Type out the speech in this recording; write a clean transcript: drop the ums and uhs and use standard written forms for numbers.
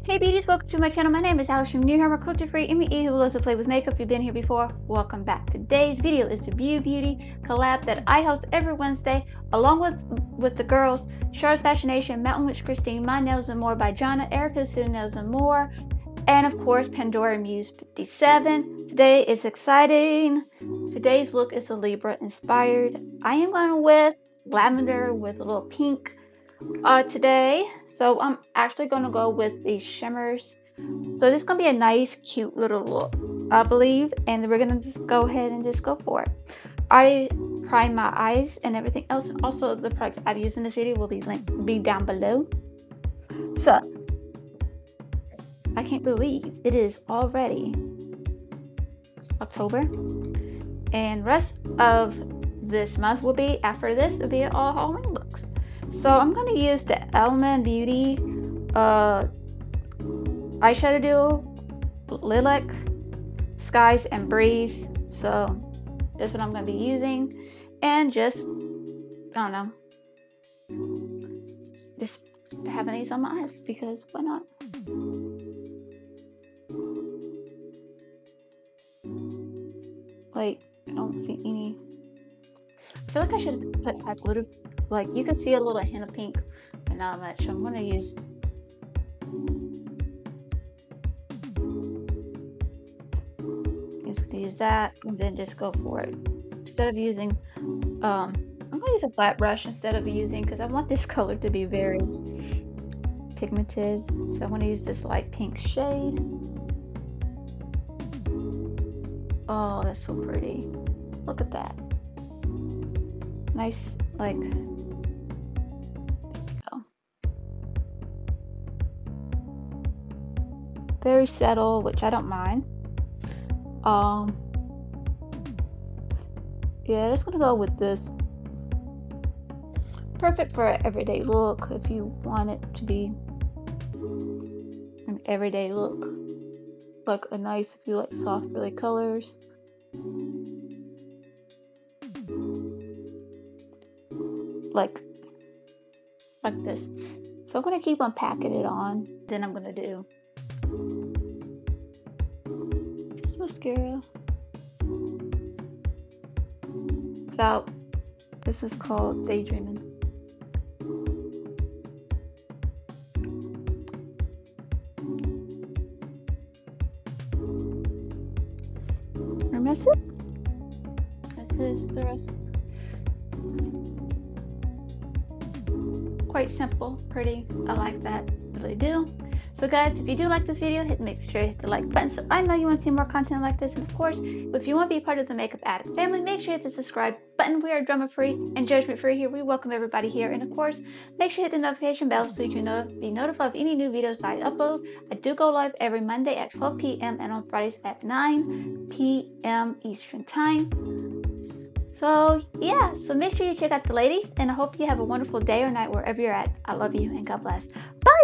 Hey beauties, welcome to my channel. My name is Alex from New Hammer Cruelty-free and who loves to play with makeup. If you've been here before, welcome back. Today's video is the Beauty collab that I host every Wednesday along with the girls Char's Fascination, Mountain Witch Christine, My Nails and More by Jonna, Erica Sue Nails and More, and of course Pandora Muse 57. Today is exciting. Today's look is a Libra inspired. I am going with lavender with a little pink today. So I'm actually going to go with these shimmers. So this is going to be a nice, cute little look, I believe. And we're going to just go ahead and just go for it. I already primed my eyes and everything else. Also, the products I've used in this video will be down below. So, I can't believe it is already October. And rest of this month will be, after this, will be all Halloween looks. So I'm going to use the Eleman Beauty eyeshadow duo, Lilac, Skies, and Breeze. So that's what I'm going to be using. And just, I don't know, just having these on my eyes because why not? Like, I don't see any. I feel like I should put hot glitter. Like, you can see a little hint of pink, but not much. So I'm going to use that and then just go for it. Instead of using, I'm going to use a flat brush instead of using, because I want this color to be very pigmented. So I'm going to use this light pink shade. Oh, that's so pretty. Look at that. Nice, like, there we go. Very subtle, which I don't mind. Yeah, just gonna go with this. Perfect for an everyday look if you want it to be an everyday look. Like a nice, if you like soft, really colors. Like this. So I'm going to keep on packing it on. Then I'm going to do just mascara. So this is called Daydreaming. And that's it. This is the rest. Quite simple, pretty. I like that, really do. So guys, if you do like this video, make sure to hit the like button so I know you want to see more content like this. And of course, if you want to be part of the Makeup Addict family, make sure to hit the subscribe button. We are drama free and judgment free here. We welcome everybody here. And of course, make sure to hit the notification bell so you can be notified of any new videos that I upload. I do go live every Monday at 12 p.m. and on Fridays at 9 p.m. Eastern time. So yeah, so make sure you check out the ladies, and I hope you have a wonderful day or night wherever you're at. I love you and God bless. Bye!